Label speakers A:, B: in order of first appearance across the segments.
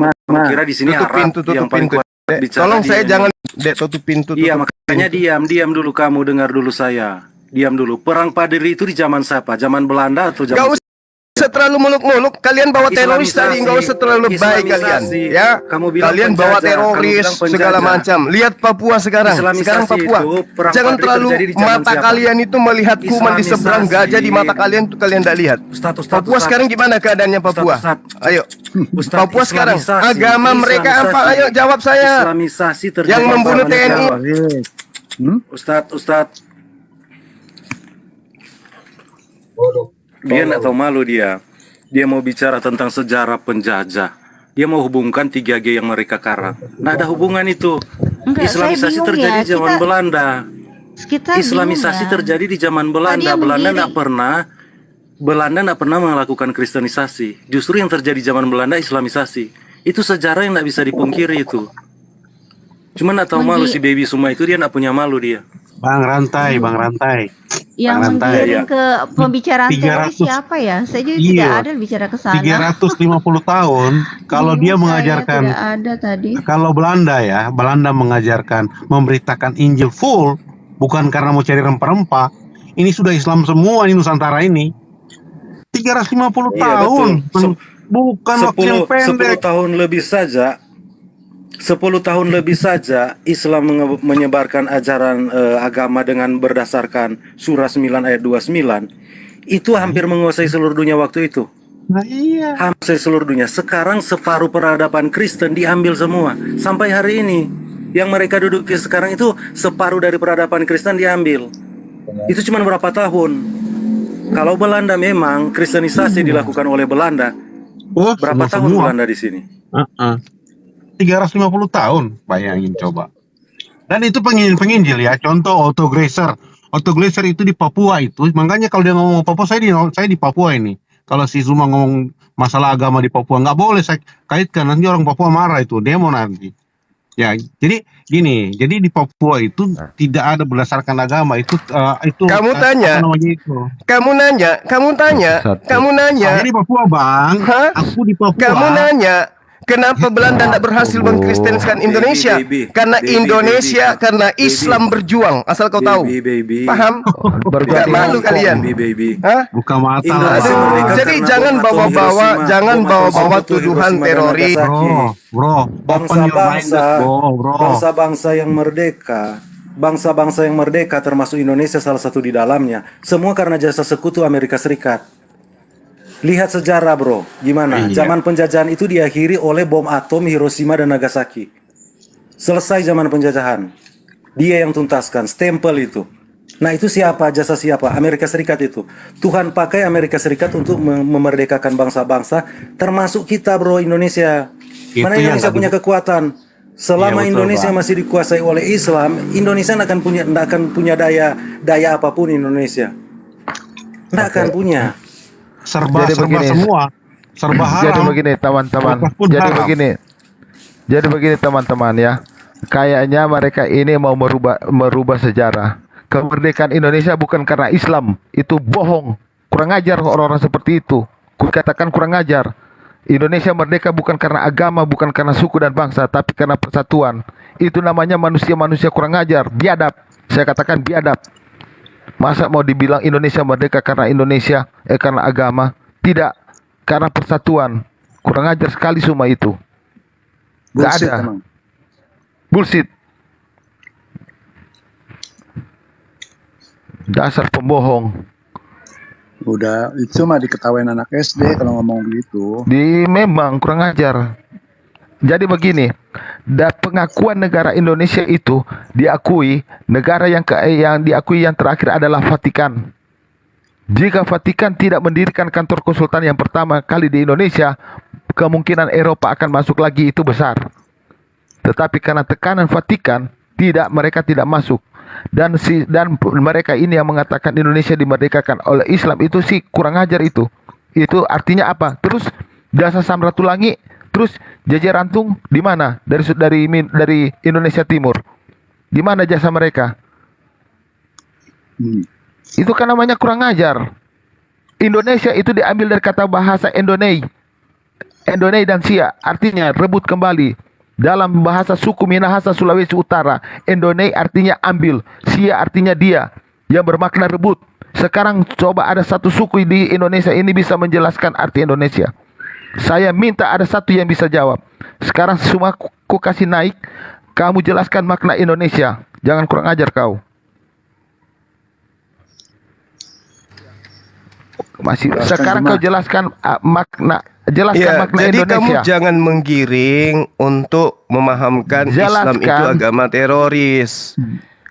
A: kamu kira di sini Arab yang paling kuat bicara?
B: Tolong saya jangan, Dek, tutup pintu.
A: Iya, makanya diam dulu, kamu dengar dulu saya. Diam dulu. Perang Padri itu di zaman siapa? Zaman Belanda atau zaman?
B: Gak usah terlalu muluk-muluk. Kalian bawa teroris tadi, gak usah terlalu baik kalian. Ya,
A: kamu bilang
B: kalian bawa teroris segala macam. Lihat Papua sekarang. Sekarang Papua. Jangan terlalu mata kalian itu melihat kuman di seberang gajah di mata kalian itu kalian tidak lihat. Papua sekarang gimana keadaannya Papua? Ayo. Papua sekarang agama mereka apa? Ayo jawab saya.
A: Islamisasi terjadi.
B: Yang membunuh TNI.
A: Ustadz. Dia nggak tahu malu dia. Dia mau bicara tentang sejarah penjajah. Dia mau hubungkan 3G yang mereka karang. Nggak ada hubungan itu. Islamisasi terjadi di zaman Belanda. Islamisasi terjadi di zaman Belanda. Belanda nggak pernah melakukan kristenisasi. Justru yang terjadi di zaman Belanda Islamisasi. Itu sejarah yang nggak bisa dipungkiri itu. Cuma nggak tahu malu si baby semua itu, dia nggak punya malu dia.
C: Bang Rantai.
D: Yang menggiring ke pembicaraan teroris siapa ya? Saya juga tidak ada bicara ke sana.
C: 350 tahun kalau dia mengajarkan,
D: tidak ada tadi.
C: Kalau Belanda mengajarkan memberitakan Injil full, bukan karena mau cari rempah-rempah. Ini sudah Islam semua di Nusantara ini. 350 tahun. Bukan waktu yang pendek.
A: 10 tahun lebih saja Islam menyebarkan ajaran agama dengan berdasarkan surah 9 ayat 29. Itu hampir menguasai seluruh dunia waktu itu.
C: Nah iya.
A: Hampir seluruh dunia. Sekarang separuh peradaban Kristen diambil semua. Sampai hari ini yang mereka duduki sekarang itu separuh dari peradaban Kristen diambil. Itu cuma berapa tahun. Kalau Belanda memang kristenisasi dilakukan oleh Belanda. Berapa tahun semua. Belanda di sini?
C: 350 tahun, bayangin coba. Dan itu penginjil ya. Contoh Otto Greiser. Otto Greiser itu di Papua itu. Makanya kalau dia ngomong Papua, saya di Papua ini. Kalau si Zuma ngomong masalah agama di Papua, nggak boleh saya kaitkan. Nanti orang Papua marah itu, demo nanti. Ya, jadi gini. Jadi di Papua itu tidak ada berdasarkan agama. Itu
B: kamu tanya.
C: Saya di Papua, Bang. Aku di Papua.
B: Kamu nanya. Kenapa Belanda tidak berhasil mengkristenkan Indonesia? Karena Indonesia, karena Islam berjuang. Asal kau tahu. Paham? Tidak malu kalian.
C: Buka mata.
B: Jadi jangan bawa-bawa tuduhan teroris.
C: Bro.
A: Bangsa-bangsa yang merdeka. Bangsa-bangsa yang merdeka termasuk Indonesia salah satu di dalamnya. Semua karena jasa sekutu Amerika Serikat. Lihat sejarah bro, gimana? Zaman penjajahan itu diakhiri oleh bom atom Hiroshima dan Nagasaki. Selesai zaman penjajahan. Dia yang tuntaskan, stempel itu. Nah itu siapa? Jasa siapa? Amerika Serikat itu. Tuhan pakai Amerika Serikat untuk memerdekakan bangsa-bangsa, termasuk kita bro, Indonesia. Mana Indonesia punya kekuatan? Selama Indonesia masih dikuasai oleh Islam, Indonesia tidak akan punya daya apapun Indonesia. Tidak akan punya.
C: Serba semua, serba haram.
E: Jadi begini teman-teman ya. Kayaknya mereka ini mau merubah sejarah. Kemerdekaan Indonesia bukan karena Islam, itu bohong. Kurang ajar orang-orang seperti itu. Kukatakan kurang ajar. Indonesia merdeka bukan karena agama, bukan karena suku dan bangsa, tapi karena persatuan. Itu namanya manusia-manusia kurang ajar, biadab. Saya katakan biadab. Masa mau dibilang Indonesia merdeka karena karena agama? Tidak, karena persatuan. Kurang ajar sekali semua itu. Gak ada. Bullshit. Dasar pembohong.
F: Udah, itu mah diketawain anak SD kalau ngomong begitu.
E: Memang kurang ajar. Jadi begini, pengakuan negara Indonesia itu diakui, negara yang diakui yang terakhir adalah Vatikan. Jika Vatikan tidak mendirikan kantor konsultan yang pertama kali di Indonesia, kemungkinan Eropa akan masuk lagi itu besar. Tetapi karena tekanan Vatikan, mereka tidak masuk. Dan mereka ini yang mengatakan Indonesia dimerdekakan oleh Islam itu sih kurang ajar itu. Itu artinya apa? Terus jasa Samratulangi, terus JJ Rantung di mana? Dari Indonesia Timur. Di mana jasa mereka? Itu kan namanya kurang ajar. Indonesia itu diambil dari kata bahasa Indonei. Indonesia artinya rebut kembali. Dalam bahasa suku Minahasa Sulawesi Utara, Indonesia artinya ambil, Sia artinya dia, yang bermakna rebut. Sekarang coba ada satu suku di Indonesia ini bisa menjelaskan arti Indonesia. Saya minta ada satu yang bisa jawab. Sekarang semua ku kasih naik, kamu jelaskan makna Indonesia. Jangan kurang ajar kau. Masih sekarang kau jelaskan makna makna
B: jadi
E: Indonesia.
B: kamu jangan menggiring untuk memahamkan Islam itu agama teroris.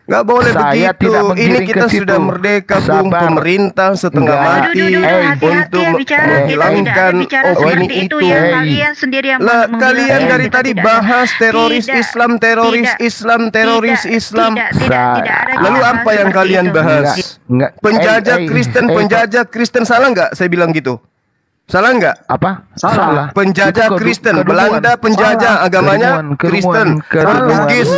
B: Nggak boleh
E: Saya
B: begitu.
E: tidak
B: Ini
E: menggiring
B: kita
E: ke situ.
B: sudah merdeka, Bung.
E: Sabar.
B: Pemerintah setengah
E: Enggak.
B: mati
D: Hati-hati
B: untuk
D: ya bicara, kita tidak
B: menghilangkan
D: ada bicara
B: opini
D: seperti itu
B: itu.
D: ya. Kalian sendiri yang
B: Lah,
D: mengbilang
B: kalian dari
D: kita
B: tadi
D: tidak
B: bahas
D: ada.
B: teroris
D: Tidak,
B: Islam, teroris
D: tidak,
B: Islam, teroris
D: tidak,
B: Islam.
D: tidak ada
B: Lalu
D: kita
B: apa
D: bahas
B: yang
D: seperti
B: kalian
D: itu.
B: bahas?
E: Enggak.
B: Penjajah Kristen, penjajah Kristen, salah nggak saya bilang gitu? Salah nggak?
E: Apa?
F: Salah.
B: Penjajah
E: Itu
B: Kristen,
E: kedunguan.
B: Belanda penjajah agamanya Kristen, Portugis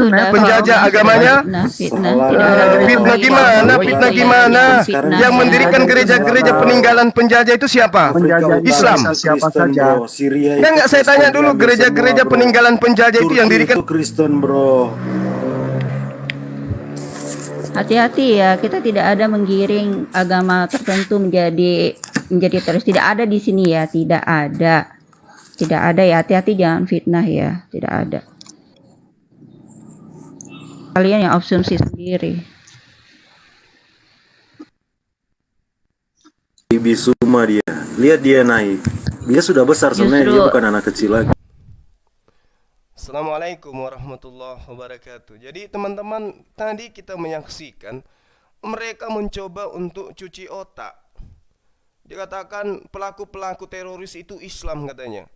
B: penjajah agamanya.
D: Fitnah.
B: Fitnah gimana? Fitnah gimana? Yang mendirikan gereja-gereja peninggalan penjajah itu siapa? Islam.
F: Siapa saja.
A: Syria
B: Ya nggak, saya tanya dulu, gereja-gereja peninggalan penjajah itu yang dirikan.
A: itu Kristen, bro.
D: Hati-hati ya, kita tidak ada menggiring agama tertentu menjadi teroris. Tidak ada di sini ya, tidak ada ya. Hati-hati jangan fitnah ya, tidak ada. Kalian yang asumsi sendiri.
A: Bisuma dia. Lihat dia naik. Dia sudah besar sebenarnya, dia bukan anak kecil lagi.
B: Assalamualaikum warahmatullahi wabarakatuh. Jadi teman-teman, tadi kita menyaksikan mereka mencoba untuk cuci otak. Dikatakan pelaku-pelaku teroris itu Islam katanya.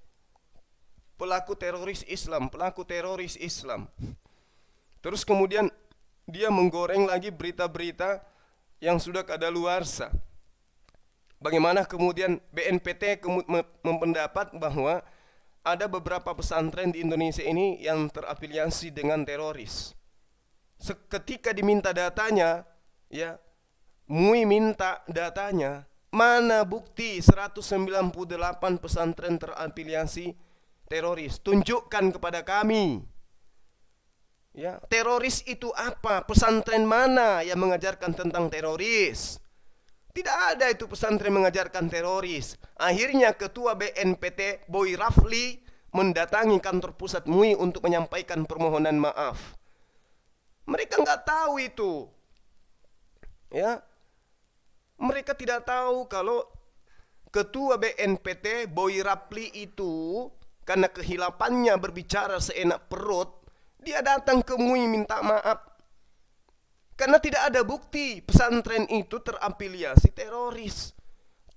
B: Pelaku teroris Islam, pelaku teroris Islam. Terus kemudian dia menggoreng lagi berita-berita yang sudah kadaluarsa. Bagaimana kemudian BNPT mempendapat bahwa ada beberapa pesantren di Indonesia ini yang terafiliasi dengan teroris. Ketika diminta datanya, ya, MUI minta datanya, mana bukti 198 pesantren terafiliasi teroris? Tunjukkan kepada kami. Ya, teroris itu apa? Pesantren mana yang mengajarkan tentang teroris? Tidak ada itu pesantren mengajarkan teroris. Akhirnya ketua BNPT Boy Rafli mendatangi kantor pusat MUI untuk menyampaikan permohonan maaf. Mereka nggak tahu itu. Ya. Mereka tidak tahu kalau ketua BNPT Boy Rafli itu karena kehilapannya berbicara seenak perut, dia datang ke MUI minta maaf. Karena tidak ada bukti pesantren itu terafiliasi teroris.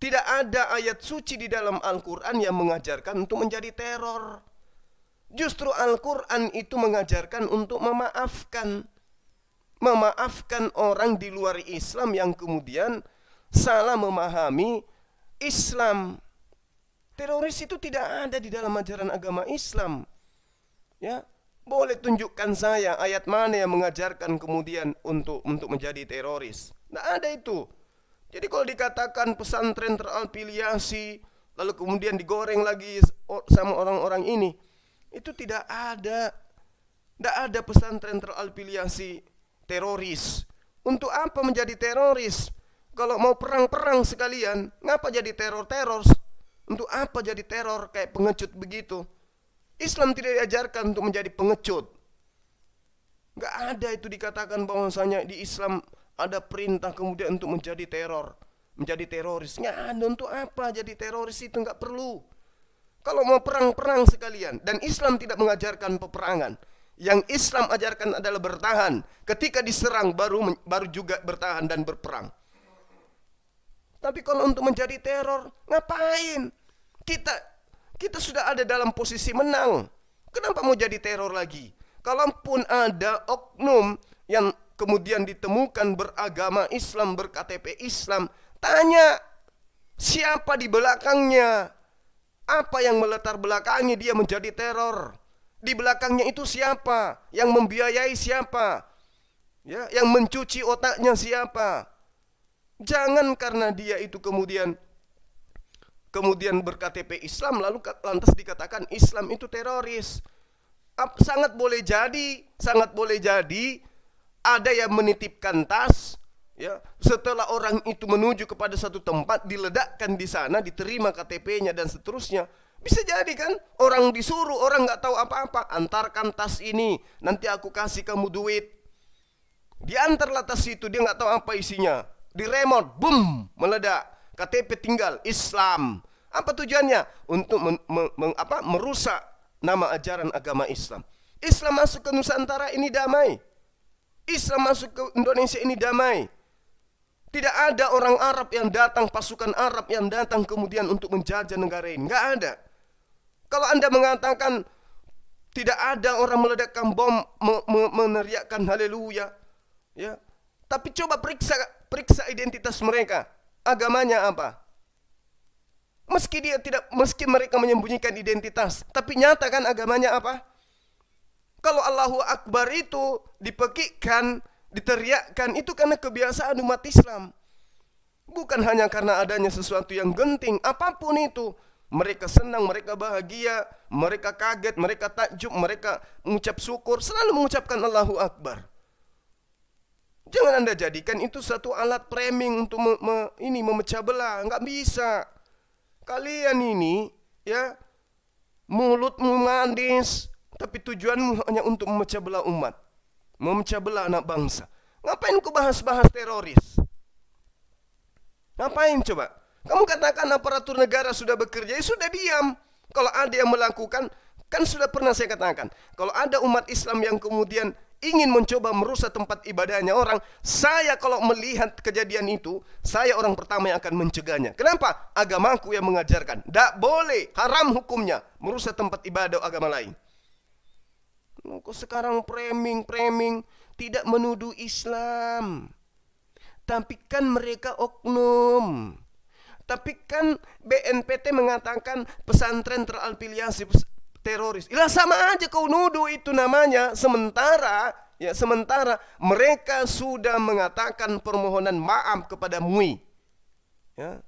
B: Tidak ada ayat suci di dalam Al-Quran yang mengajarkan untuk menjadi teror. Justru Al-Quran itu mengajarkan untuk memaafkan. Memaafkan orang di luar Islam yang kemudian salah memahami Islam. Teroris itu tidak ada di dalam ajaran agama Islam. Ya. Boleh tunjukkan saya ayat mana yang mengajarkan kemudian untuk menjadi teroris. Tidak ada itu. Jadi kalau dikatakan pesantren terafiliasi, lalu kemudian digoreng lagi sama orang-orang ini, itu tidak ada. Tidak ada pesantren terafiliasi teroris. Untuk apa menjadi teroris? Kalau mau perang-perang sekalian, ngapa jadi teror-teror? Untuk apa jadi teror kayak pengecut begitu? Islam tidak diajarkan untuk menjadi pengecut. Gak ada itu dikatakan bahwasanya di Islam ada perintah kemudian untuk menjadi teror, menjadi teroris. Gak ada. Untuk apa jadi teroris itu gak perlu. Kalau mau perang-perang sekalian. Dan Islam tidak mengajarkan peperangan. Yang Islam ajarkan adalah bertahan. Ketika diserang baru juga bertahan dan berperang. Tapi kalau untuk menjadi teror, ngapain? Kita sudah ada dalam posisi menang. Kenapa mau jadi teror lagi? Kalaupun ada oknum yang kemudian ditemukan beragama Islam, berKTP Islam, tanya siapa di belakangnya? Apa yang melatar belakangi dia menjadi teror? Di belakangnya itu siapa? Yang membiayai siapa? Ya, yang mencuci otaknya siapa? Jangan karena dia itu kemudian kemudian ber-KTP Islam, lalu lantas dikatakan Islam itu teroris. Sangat boleh jadi ada yang menitipkan tas, ya, setelah orang itu menuju kepada satu tempat, diledakkan di sana, diterima KTP-nya dan seterusnya. Bisa jadi kan, orang disuruh, orang nggak tahu apa-apa, antarkan tas ini, nanti aku kasih kamu duit. Diantarlah tas itu, dia nggak tahu apa isinya, di remote, boom, meledak, KTP tinggal Islam. Apa tujuannya? Untuk merusak nama ajaran agama Islam. Islam masuk ke Nusantara ini damai. Islam masuk ke Indonesia ini damai. Tidak ada orang Arab yang datang, pasukan Arab yang datang kemudian untuk menjajah negara ini. Nggak ada. Kalau Anda mengatakan tidak ada orang meledakkan bom, meneriakkan haleluya, ya. Tapi coba periksa identitas mereka. Agamanya apa? Meski mereka menyembunyikan identitas, tapi nyatakan agamanya apa? Kalau Allahu Akbar itu dipekikkan, diteriakkan, itu karena kebiasaan umat Islam. Bukan hanya karena adanya sesuatu yang genting, apapun itu. Mereka senang, mereka bahagia, mereka kaget, mereka takjub, mereka mengucap syukur, selalu mengucapkan Allahu Akbar. Jangan Anda jadikan itu satu alat framing untuk memecah belah, nggak bisa. Kalian ini, ya, mulutmu manis, tapi tujuanmu hanya untuk memecah belah umat, memecah belah anak bangsa. Ngapain kau bahas-bahas teroris? Ngapain coba? Kamu katakan aparatur negara sudah bekerja, ya sudah diam. Kalau ada yang melakukan, kan sudah pernah saya katakan, kalau ada umat Islam yang kemudian ingin mencoba merusak tempat ibadahnya orang, saya kalau melihat kejadian itu, saya orang pertama yang akan mencegahnya. Kenapa? Agamaku yang mengajarkan. Tidak boleh, haram hukumnya merusak tempat ibadah agama lain. Kok sekarang framing tidak menuduh Islam, tapi kan mereka oknum. Tapi kan BNPT mengatakan pesantren terafiliasi teroris. Ilah sama aja kau nuduh itu namanya. Sementara mereka sudah mengatakan permohonan maaf kepada MUI. Ya.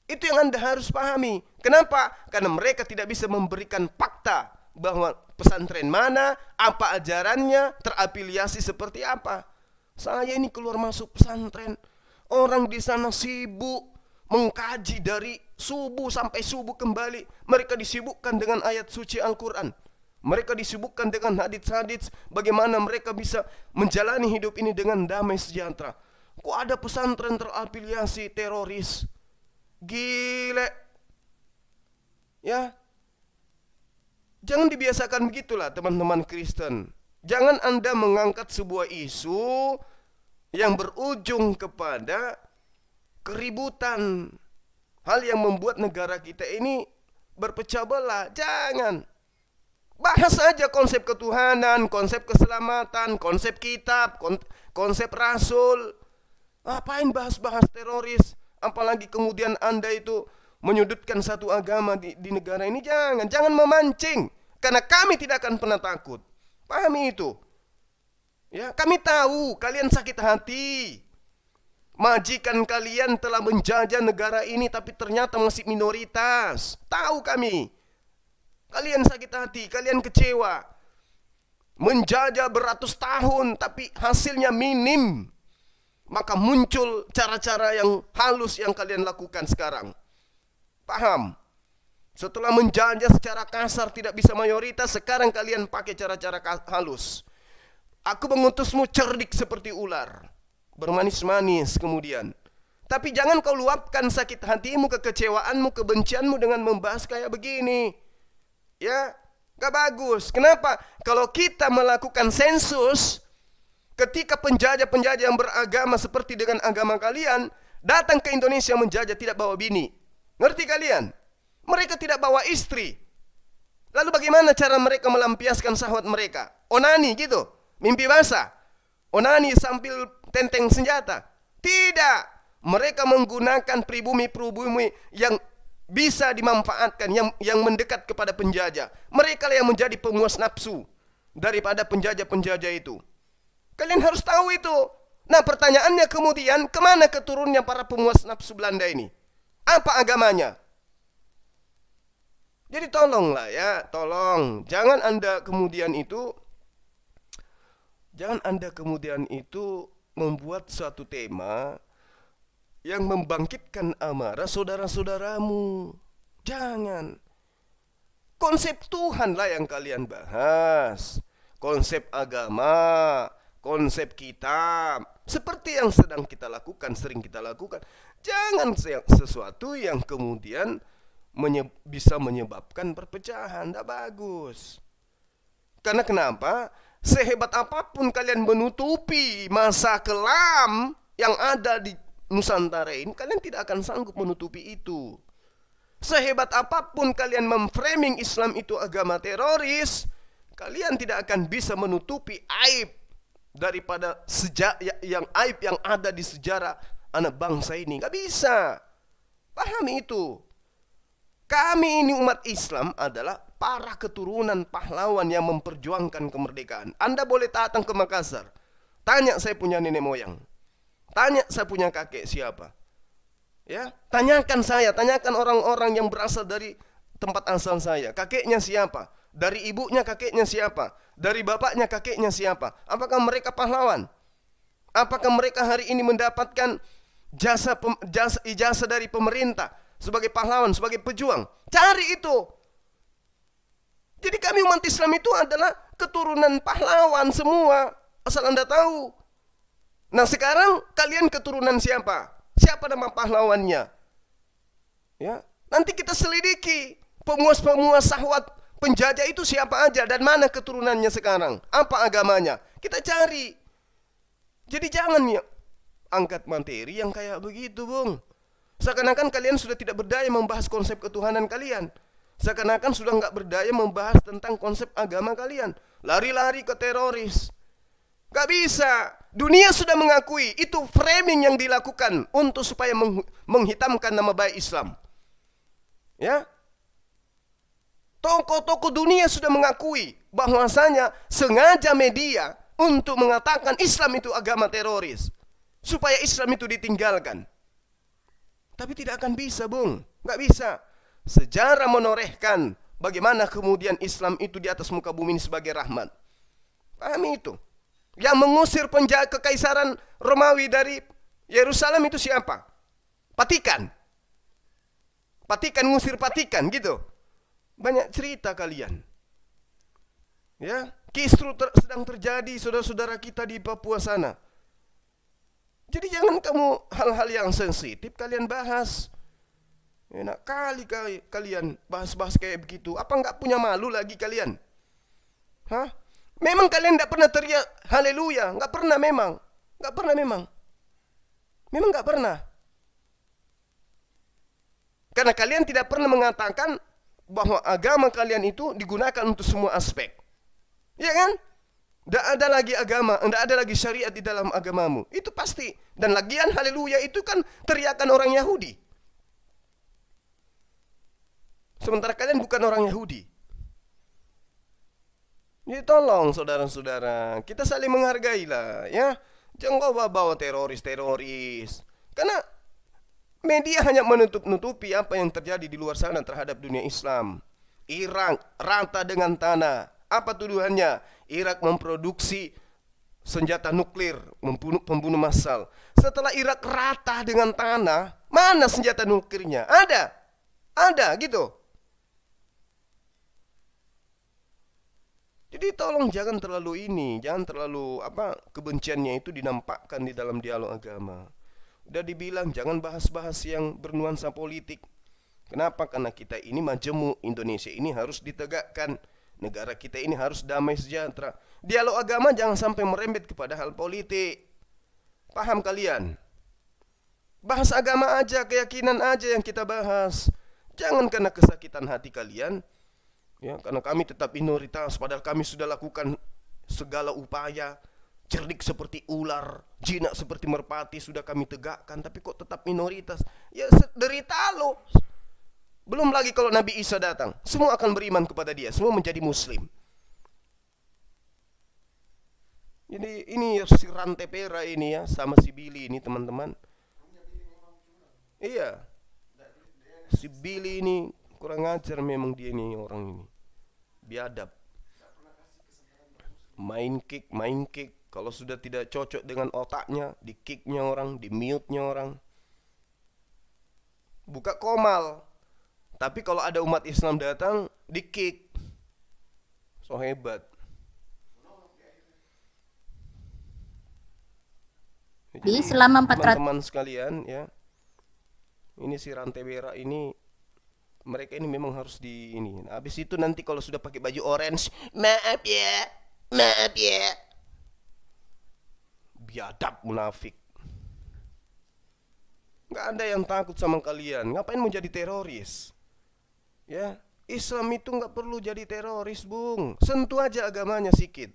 B: Itu yang Anda harus pahami. Kenapa? Karena mereka tidak bisa memberikan fakta bahwa pesantren mana, apa ajarannya, terafiliasi seperti apa. Saya ini keluar masuk pesantren, orang di sana sibuk mengkaji dari subuh sampai subuh kembali. Mereka disibukkan dengan ayat suci Al-Quran. Mereka disibukkan dengan hadits-hadits bagaimana mereka bisa menjalani hidup ini dengan damai sejahtera. Kok ada pesantren terafiliasi teroris? Gile. Ya. Jangan dibiasakan begitulah teman-teman Kristen. Jangan Anda mengangkat sebuah isu yang berujung kepada keributan, hal yang membuat negara kita ini berpecah belah. Jangan. Bahas saja konsep ketuhanan, konsep keselamatan, konsep kitab, konsep rasul. Apain bahas-bahas teroris? Apalagi kemudian Anda itu menyudutkan satu agama di negara ini. Jangan memancing. Karena kami tidak akan pernah takut. Pahami itu. Ya, kami tahu kalian sakit hati. Majikan kalian telah menjajah negara ini tapi ternyata masih minoritas. Tahu kami. Kalian sakit hati, kalian kecewa. Menjajah beratus tahun tapi hasilnya minim. Maka muncul cara-cara yang halus yang kalian lakukan sekarang. Paham? Setelah menjajah secara kasar tidak bisa mayoritas, sekarang kalian pakai cara-cara halus. Aku mengutusmu cerdik seperti ular, bermanis-manis kemudian. Tapi jangan kau luapkan sakit hatimu, kekecewaanmu, kebencianmu dengan membahas kayak begini. Ya, gak bagus. Kenapa? Kalau kita melakukan sensus, ketika penjajah-penjajah yang beragama seperti dengan agama kalian datang ke Indonesia menjajah, tidak bawa bini. Ngerti kalian? Mereka tidak bawa istri. Lalu bagaimana cara mereka melampiaskan syahwat mereka? Onani gitu, mimpi basah. Onani sambil tenteng senjata. Tidak. Mereka menggunakan pribumi-pribumi yang bisa dimanfaatkan, yang mendekat kepada penjajah. Mereka yang menjadi pemuas nafsu daripada penjajah-penjajah itu. Kalian harus tahu itu. Nah, pertanyaannya kemudian, kemana keturunnya para pemuas nafsu Belanda ini? Apa agamanya? Jadi tolonglah ya, tolong jangan Anda kemudian itu membuat suatu tema yang membangkitkan amarah saudara-saudaramu. Jangan. Konsep Tuhanlah yang kalian bahas. Konsep agama, konsep kitab. Seperti yang sedang kita lakukan, sering kita lakukan. Jangan sesuatu yang kemudian bisa menyebabkan perpecahan. Tidak bagus. Karena kenapa? Sehebat apapun kalian menutupi masa kelam yang ada di Nusantara ini, kalian tidak akan sanggup menutupi itu. Sehebat apapun kalian memframing Islam itu agama teroris, kalian tidak akan bisa menutupi aib daripada aib yang ada di sejarah anak bangsa ini. Gak bisa. Pahami itu. Kami ini umat Islam adalah para keturunan pahlawan yang memperjuangkan kemerdekaan. Anda boleh datang ke Makassar, tanya saya punya nenek moyang, tanya saya punya kakek siapa. Ya, tanyakan orang-orang yang berasal dari tempat asal saya, kakeknya siapa, dari ibunya kakeknya siapa, dari bapaknya kakeknya siapa. Apakah mereka pahlawan? Apakah mereka hari ini mendapatkan ijazah dari pemerintah sebagai pahlawan, sebagai pejuang? Cari itu. Jadi kami umat Islam itu adalah keturunan pahlawan semua, asal Anda tahu. Nah sekarang kalian keturunan siapa? Siapa nama pahlawannya? Ya, nanti kita selidiki pemuas-pemuas syahwat penjajah itu siapa aja dan mana keturunannya sekarang, apa agamanya. Kita cari. Jadi jangan ya angkat materi yang kayak begitu, Bung. Seakan-akan kalian sudah tidak berdaya membahas konsep ketuhanan kalian. Seakan-akan sudah nggak berdaya membahas tentang konsep agama kalian. Lari-lari ke teroris. Gak bisa. Dunia sudah mengakui itu framing yang dilakukan untuk supaya menghitamkan nama baik Islam. Ya, tokoh-tokoh dunia sudah mengakui bahwasanya sengaja media untuk mengatakan Islam itu agama teroris, supaya Islam itu ditinggalkan. Tapi tidak akan bisa, Bung. Gak bisa. Sejarah menorehkan bagaimana kemudian Islam itu di atas muka bumi ini sebagai rahmat. Pahami itu. Yang mengusir penjajah kekaisaran Romawi dari Yerusalem itu siapa? Vatikan. Vatikan ngusir Vatikan gitu. Banyak cerita kalian. Ya, kisru sedang terjadi saudara-saudara kita di Papua sana. Jadi jangan kamu hal-hal yang sensitif kalian bahas. Enak kali kalian bahas-bahas kayak begitu. Apa nggak punya malu lagi kalian? Hah? Memang kalian nggak pernah teriak haleluya? Nggak pernah memang. Nggak pernah memang. Memang nggak pernah. Karena kalian tidak pernah mengatakan bahwa agama kalian itu digunakan untuk semua aspek. Ya kan? Tidak ada lagi agama, tidak ada lagi syariat di dalam agamamu. Itu pasti. Dan lagian haleluya itu kan teriakan orang Yahudi. Sementara kalian bukan orang Yahudi. Jadi tolong saudara-saudara, kita saling menghargailah ya. Jangan bawa teroris-teroris. Karena media hanya menutupi apa yang terjadi di luar sana terhadap dunia Islam. Irak rata dengan tanah. Apa tuduhannya? Irak memproduksi senjata nuklir, pembunuh massal. Setelah Irak rata dengan tanah, mana senjata nuklirnya? Ada gitu. Jadi tolong jangan terlalu kebenciannya itu dinampakkan di dalam dialog agama. Udah dibilang jangan bahas-bahas yang bernuansa politik. Kenapa? Karena kita ini majemuk, Indonesia ini harus ditegakkan. Negara kita ini harus damai sejahtera. Dialog agama jangan sampai merembet kepada hal politik. Paham kalian? Bahas agama aja, keyakinan aja yang kita bahas. Jangan karena kesakitan hati kalian. Ya, karena kami tetap minoritas, padahal kami sudah lakukan segala upaya. Cerdik seperti ular, jinak seperti merpati sudah kami tegakkan, tapi kok tetap minoritas? Ya derita lo. Belum lagi kalau Nabi Isa datang, semua akan beriman kepada dia, semua menjadi muslim. Jadi ini si rantai pera ini ya, sama si Billy ini teman-teman. Iya. Si Billy ini kurang ajar memang dia ini, orang ini biadab. Main kick. Kalau sudah tidak cocok dengan otaknya, di kicknya orang, di mute-nya orang. Buka komal. Tapi kalau ada umat Islam datang, di kick. So hebat.
G: Jadi selama 400
B: teman-teman sekalian ya, ini si rantai berak ini, mereka ini memang harus di ini. Nah, habis itu nanti kalau sudah pakai baju orange, maaf ya, biadab, munafik. Nggak ada yang takut sama kalian. Ngapain mau jadi teroris? Ya, Islam itu nggak perlu jadi teroris, Bung. Sentuh aja agamanya sikit.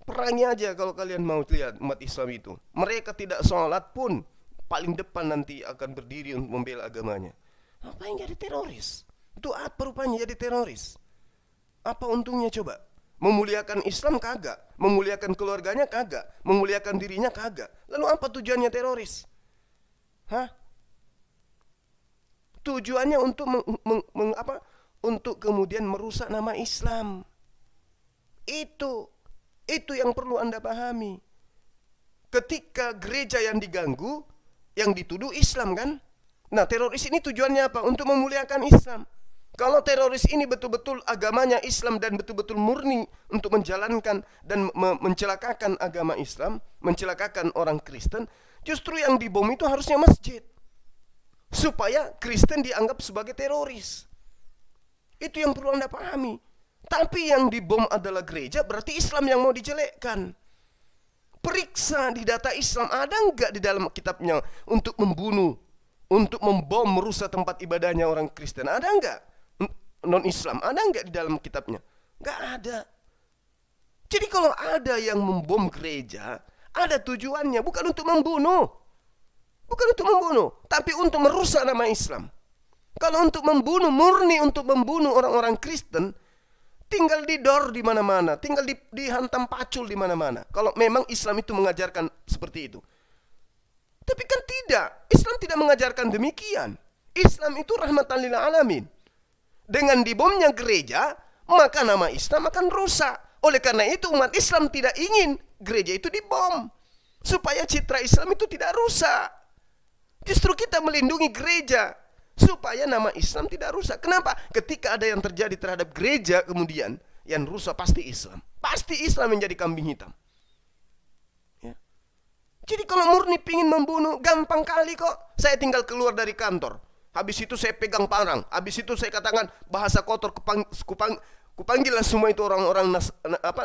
B: Perangi aja kalau kalian mau lihat umat Islam itu. Mereka tidak sholat pun paling depan nanti akan berdiri untuk membela agamanya. Apa yang jadi teroris? Itu apa rupanya jadi teroris? Apa untungnya coba? Memuliakan Islam kagak, memuliakan keluarganya kagak, memuliakan dirinya kagak. Lalu apa tujuannya teroris? Hah? Tujuannya untuk untuk kemudian merusak nama Islam. Itu yang perlu Anda pahami. Ketika gereja yang diganggu, yang dituduh Islam kan? Nah, teroris ini tujuannya apa? Untuk memuliakan Islam. Kalau teroris ini betul-betul agamanya Islam dan betul-betul murni untuk menjalankan dan mencelakakan agama Islam, mencelakakan orang Kristen, justru yang dibom itu harusnya masjid. Supaya Kristen dianggap sebagai teroris. Itu yang perlu Anda pahami. Tapi yang dibom adalah gereja, berarti Islam yang mau dijelekkan. Periksa di data Islam, ada enggak di dalam kitabnya untuk membunuh, untuk membom, merusak tempat ibadahnya orang Kristen? Ada enggak? Non-Islam, ada enggak di dalam kitabnya? Enggak ada. Jadi kalau ada yang membom gereja, ada tujuannya, bukan untuk membunuh. Bukan untuk membunuh, tapi untuk merusak nama Islam. Kalau untuk membunuh, murni untuk membunuh orang-orang Kristen, tinggal didor di mana-mana, tinggal dihantam pacul di mana-mana. Kalau memang Islam itu mengajarkan seperti itu. Tapi kan tidak, Islam tidak mengajarkan demikian. Islam itu rahmatan lil alamin. Dengan dibomnya gereja, maka nama Islam akan rusak. Oleh karena itu umat Islam tidak ingin gereja itu dibom, supaya citra Islam itu tidak rusak. Justru kita melindungi gereja supaya nama Islam tidak rusak. Kenapa? Ketika ada yang terjadi terhadap gereja kemudian yang rusak, pasti Islam. Pasti Islam menjadi kambing hitam. Ya. Jadi kalau murni pingin membunuh, gampang kali kok. Saya tinggal keluar dari kantor. Habis itu saya pegang parang. Habis itu saya katakan bahasa kotor, kupanggillah semua itu orang-orang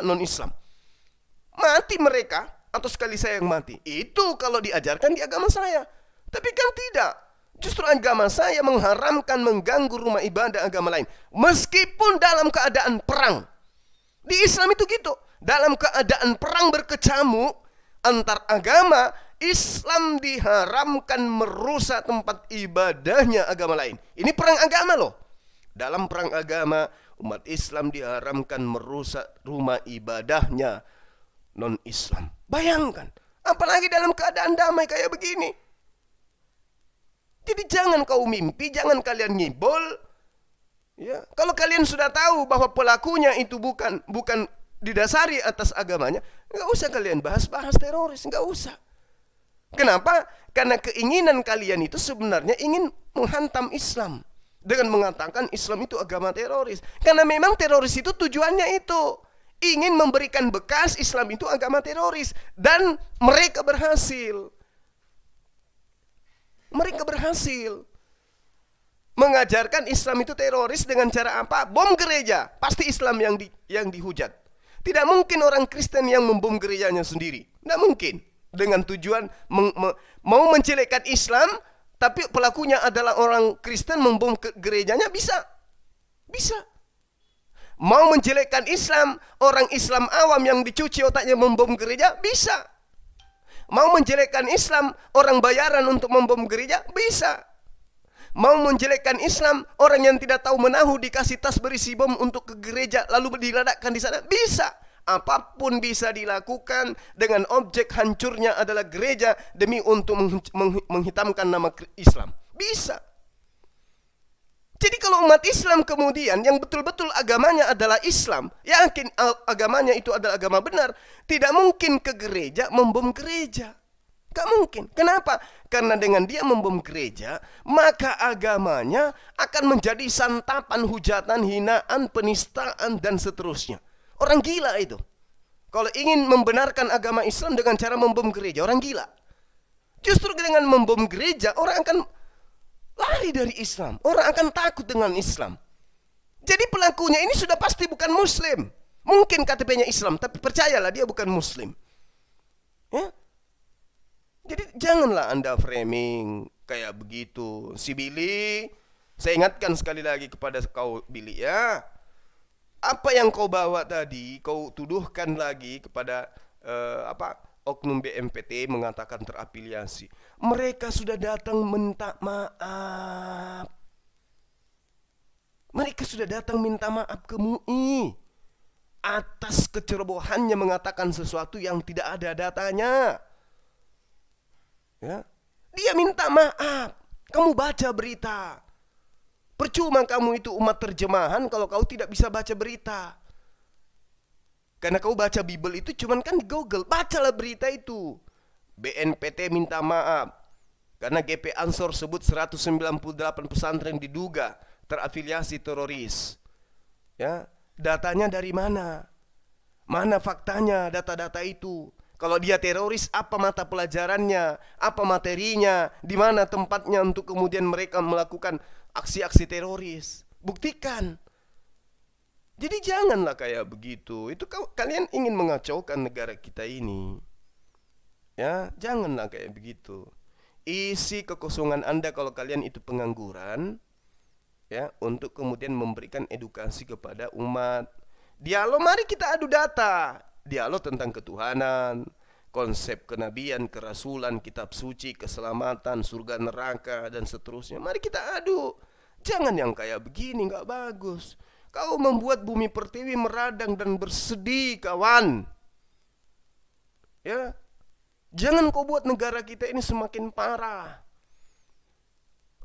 B: non-Islam. Mati mereka, atau sekali saya yang mati. Itu kalau diajarkan di agama saya. Tapi kan tidak. Justru agama saya mengharamkan mengganggu rumah ibadah agama lain. Meskipun dalam keadaan perang. Di Islam itu gitu. Dalam keadaan perang berkecamuk antar agama, Islam diharamkan merusak tempat ibadahnya agama lain. Ini perang agama loh. Dalam perang agama, umat Islam diharamkan merusak rumah ibadahnya non-Islam. Bayangkan. Apalagi dalam keadaan damai kayak begini. Jadi jangan kau mimpi, jangan kalian ngibol. Ya, kalau kalian sudah tahu bahwa pelakunya itu bukan didasari atas agamanya, nggak usah kalian bahas-bahas teroris, nggak usah. Kenapa? Karena keinginan kalian itu sebenarnya ingin menghantam Islam dengan mengatakan Islam itu agama teroris. Karena memang teroris itu tujuannya itu ingin memberikan bekas Islam itu agama teroris, dan mereka berhasil. Mereka berhasil mengajarkan Islam itu teroris dengan cara apa? Bom gereja. Pasti Islam yang dihujat. Tidak mungkin orang Kristen yang membom gerejanya sendiri. Tidak mungkin. Dengan tujuan mau menjelekkan Islam, tapi pelakunya adalah orang Kristen membom gerejanya, bisa. Bisa. Mau menjelekkan Islam, orang Islam awam yang dicuci otaknya membom gereja, bisa. Mau menjelekkan Islam, orang bayaran untuk membom gereja, bisa. Mau menjelekkan Islam, orang yang tidak tahu menahu dikasih tas berisi bom untuk ke gereja lalu diledakkan di sana, bisa. Apapun bisa dilakukan dengan objek hancurnya adalah gereja demi untuk menghitamkan nama Islam. Bisa. Jadi kalau umat Islam kemudian yang betul-betul agamanya adalah Islam, yakin agamanya itu adalah agama benar, tidak mungkin ke gereja membom gereja. Gak mungkin. Kenapa? Karena dengan dia membom gereja, maka agamanya akan menjadi santapan, hujatan, hinaan, penistaan, dan seterusnya. Orang gila itu. Kalau ingin membenarkan agama Islam dengan cara membom gereja, orang gila. Justru dengan membom gereja, orang akan lari dari Islam. Orang akan takut dengan Islam. Jadi pelakunya ini sudah pasti bukan Muslim. Mungkin KTP-nya Islam, tapi percayalah dia bukan Muslim. Ya? Jadi janganlah Anda framing kayak begitu. Si Billy, saya ingatkan sekali lagi kepada kau Billy ya. Apa yang kau bawa tadi, kau tuduhkan lagi kepada oknum BMPT mengatakan terafiliasi. Mereka sudah datang minta maaf. Mereka sudah datang minta maaf ke MUI atas kecerobohannya mengatakan sesuatu yang tidak ada datanya. Ya, dia minta maaf. Kamu baca berita. Percuma kamu itu umat terjemahan kalau kau tidak bisa baca berita. Karena kau baca Bible itu cuman kan di Google. Bacalah berita itu. BNPT minta maaf karena GP Ansor sebut 198 pesantren diduga terafiliasi teroris. Ya, datanya dari mana? Mana faktanya data-data itu? Kalau dia teroris, apa mata pelajarannya? Apa materinya? Di mana tempatnya untuk kemudian mereka melakukan aksi-aksi teroris? Buktikan. Jadi janganlah kayak begitu. Itu kalian ingin mengacaukan negara kita ini. Ya, janganlah kayak begitu. Isi kekosongan Anda kalau kalian itu pengangguran, ya, untuk kemudian memberikan edukasi kepada umat. Dialog, mari kita adu data. Dialog tentang ketuhanan, konsep kenabian, kerasulan, kitab suci, keselamatan, surga neraka, dan seterusnya. Mari kita adu. Jangan yang kayak begini, gak bagus. Kau membuat bumi pertiwi meradang dan bersedih, kawan. Ya, jangan kau buat negara kita ini semakin parah.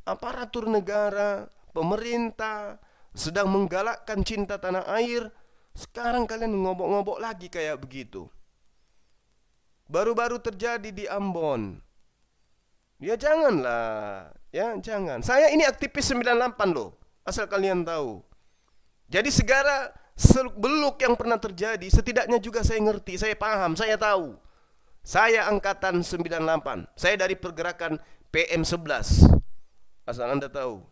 B: Aparatur negara, pemerintah sedang menggalakkan cinta tanah air. Sekarang kalian ngobok-ngobok lagi kayak begitu. Baru-baru terjadi di Ambon. Ya janganlah. Ya jangan. Saya ini aktivis 98 loh. Asal kalian tahu. Jadi segala seluk-beluk yang pernah terjadi, setidaknya juga saya ngerti, saya paham, saya tahu. Saya angkatan 98. Saya dari pergerakan PM11. Asal Anda tahu.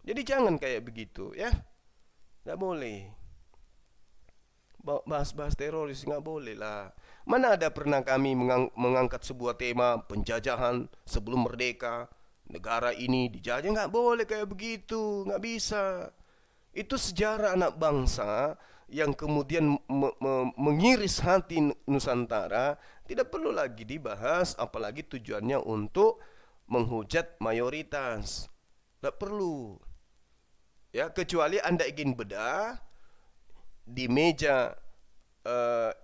B: Jadi jangan kayak begitu ya. Gak boleh. Bahas-bahas teroris nggak boleh lah. Mana ada pernah kami mengangkat sebuah tema penjajahan sebelum merdeka, negara ini dijajah. Nggak boleh kayak begitu, nggak bisa. Itu sejarah anak bangsa yang kemudian mengiris hati Nusantara. Tidak perlu lagi dibahas, apalagi tujuannya untuk menghujat mayoritas. Nggak perlu. Ya, kecuali Anda ingin bedah di meja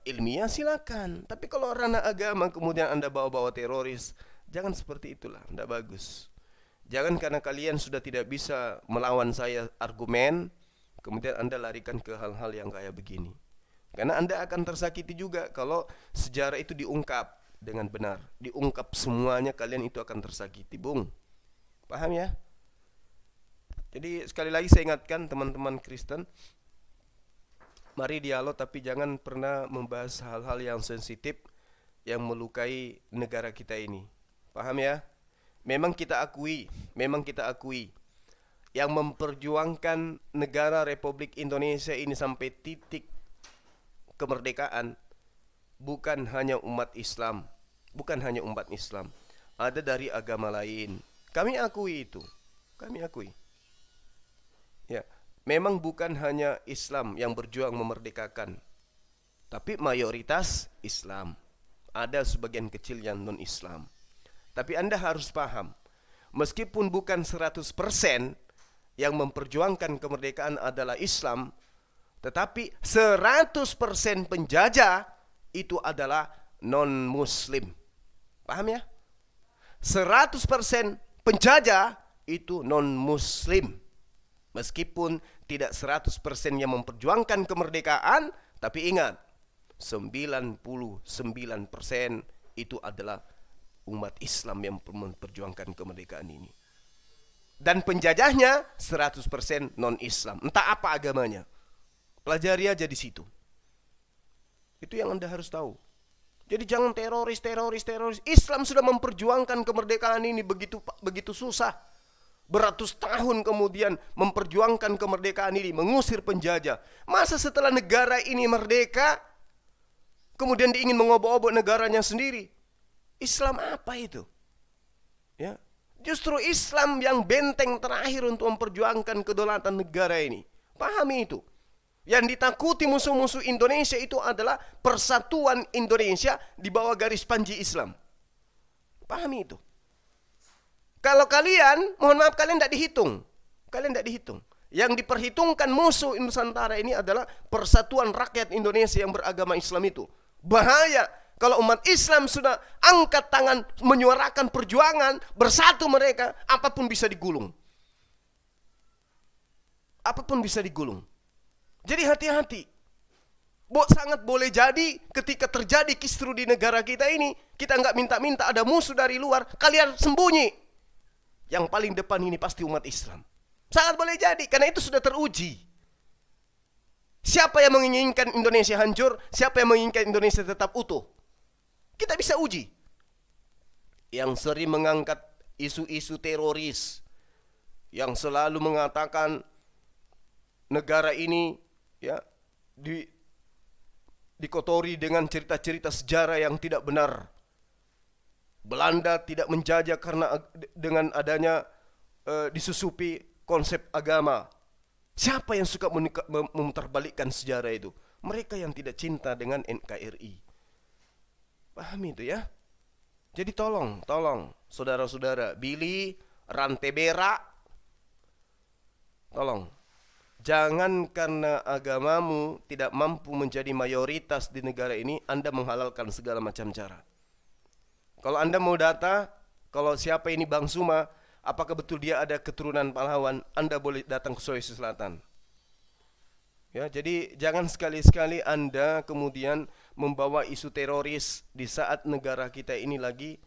B: ilmiah silakan. Tapi kalau ranah agama kemudian Anda bawa-bawa teroris, jangan seperti itulah, tidak bagus. Jangan karena kalian sudah tidak bisa melawan saya argumen, kemudian Anda larikan ke hal-hal yang kayak begini. Karena Anda akan tersakiti juga kalau sejarah itu diungkap dengan benar. Diungkap semuanya, kalian itu akan tersakiti, Bung. Paham ya? Jadi sekali lagi saya ingatkan teman-teman Kristen, mari dialog tapi jangan pernah membahas hal-hal yang sensitif yang melukai negara kita ini. Paham ya? Memang kita akui yang memperjuangkan negara Republik Indonesia ini sampai titik kemerdekaan bukan hanya umat Islam, ada dari agama lain. Kami akui itu. Ya. Memang bukan hanya Islam yang berjuang memerdekakan, tapi mayoritas Islam. Ada sebagian kecil yang non-Islam. Tapi Anda harus paham, meskipun bukan 100% yang memperjuangkan kemerdekaan adalah Islam, tetapi 100% penjajah itu adalah non-Muslim. Paham ya? 100% penjajah itu non-Muslim. Meskipun tidak 100% yang memperjuangkan kemerdekaan, tapi ingat, 99% itu adalah umat Islam yang memperjuangkan kemerdekaan ini. Dan penjajahnya 100% non-Islam. Entah apa agamanya. Pelajari aja di situ. Itu yang Anda harus tahu. Jadi jangan teroris. Islam sudah memperjuangkan kemerdekaan ini begitu susah. Beratus tahun kemudian memperjuangkan kemerdekaan ini, mengusir penjajah. Masa setelah negara ini merdeka, kemudian dia ingin mengobok-obok negaranya sendiri? Islam apa itu? Ya, justru Islam yang benteng terakhir untuk memperjuangkan kedaulatan negara ini. Pahami itu. Yang ditakuti musuh-musuh Indonesia itu adalah persatuan Indonesia di bawah garis panji Islam. Pahami itu. Kalau kalian, mohon maaf, kalian tidak dihitung. Kalian tidak dihitung. Yang diperhitungkan musuh Nusantara ini adalah persatuan rakyat Indonesia yang beragama Islam itu. Bahaya kalau umat Islam sudah angkat tangan menyuarakan perjuangan, bersatu mereka, apapun bisa digulung. Apapun bisa digulung. Jadi hati-hati. Sangat boleh jadi ketika terjadi kisru di negara kita ini, kita nggak minta-minta ada musuh dari luar, kalian sembunyi. Yang paling depan ini pasti umat Islam. Sangat boleh jadi, karena itu sudah teruji. Siapa yang menginginkan Indonesia hancur? Siapa yang menginginkan Indonesia tetap utuh? Kita bisa uji. Yang sering mengangkat isu-isu teroris, yang selalu mengatakan negara ini ya dikotori dengan cerita-cerita sejarah yang tidak benar. Belanda tidak menjajah karena dengan adanya disusupi konsep agama. Siapa yang suka memutarbalikkan sejarah itu? Mereka yang tidak cinta dengan NKRI. Pahami itu ya? Jadi tolong saudara-saudara, Billy, rantai berak, tolong. Jangan karena agamamu tidak mampu menjadi mayoritas di negara ini, Anda menghalalkan segala macam cara. Kalau Anda mau data, kalau siapa ini Bang Suma, apakah betul dia ada keturunan pahlawan, Anda boleh datang ke Sulawesi Selatan. Ya, jadi jangan sekali-sekali Anda kemudian membawa isu teroris di saat negara kita ini lagi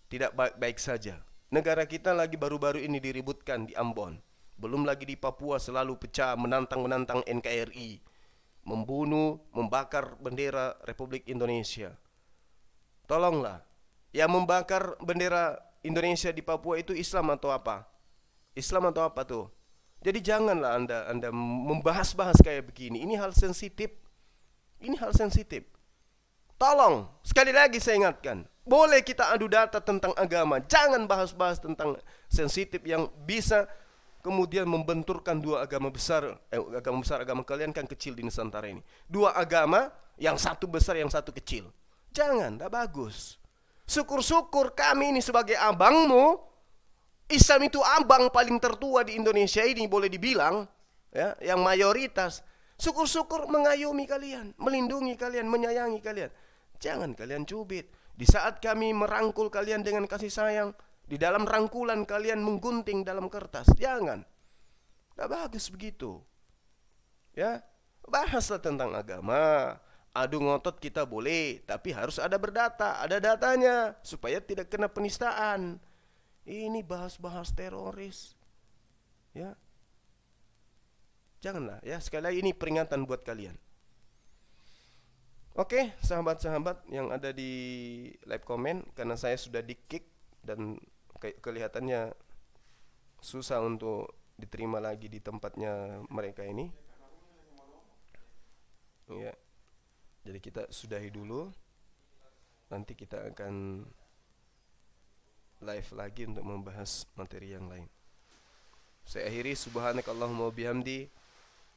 B: tidak baik-baik saja. Negara kita lagi baru-baru ini diributkan di Ambon. Belum lagi di Papua selalu pecah, menantang NKRI. Membunuh, membakar bendera Republik Indonesia. Tolonglah. Yang membakar bendera Indonesia di Papua itu Islam atau apa? Islam atau apa tuh? Jadi janganlah Anda membahas-bahas kayak begini. Ini hal sensitif. Tolong, sekali lagi saya ingatkan. Boleh kita adu data tentang agama. Jangan bahas-bahas tentang sensitif yang bisa kemudian membenturkan dua agama besar. Agama kalian kan kecil di Nusantara ini. Dua agama, yang satu besar, yang satu kecil. Jangan, tidak bagus. Syukur-syukur kami ini sebagai abangmu, Islam itu abang paling tertua di Indonesia ini boleh dibilang, ya, yang mayoritas. Syukur-syukur mengayomi kalian, melindungi kalian, menyayangi kalian. Jangan kalian cubit. Di saat kami merangkul kalian dengan kasih sayang, di dalam rangkulan kalian menggunting dalam kertas. Jangan. Tidak bagus begitu. Ya, bahaslah tentang agama. Adu ngotot kita boleh, tapi harus ada berdata, ada datanya, supaya tidak kena penistaan. Ini bahas-bahas teroris. Ya. Janganlah, ya, sekali lagi ini peringatan buat kalian. Oke, sahabat-sahabat yang ada di live comment, karena saya sudah di-kick dan kelihatannya susah untuk diterima lagi di tempatnya mereka ini. Ya. Jadi kita sudahi dulu. Nanti kita akan live lagi untuk membahas materi yang lain. Saya akhiri, subhanakallahumma bihamdi,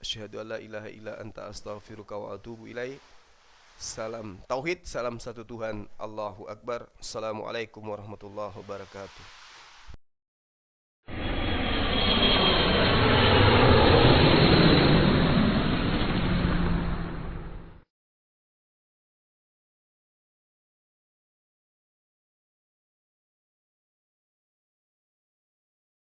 B: asyhadu alla ilaha illa anta astaghfiruka wa atubu ilaik. Salam tauhid, salam satu Tuhan, Allahu Akbar. Assalamualaikum warahmatullahi wabarakatuh.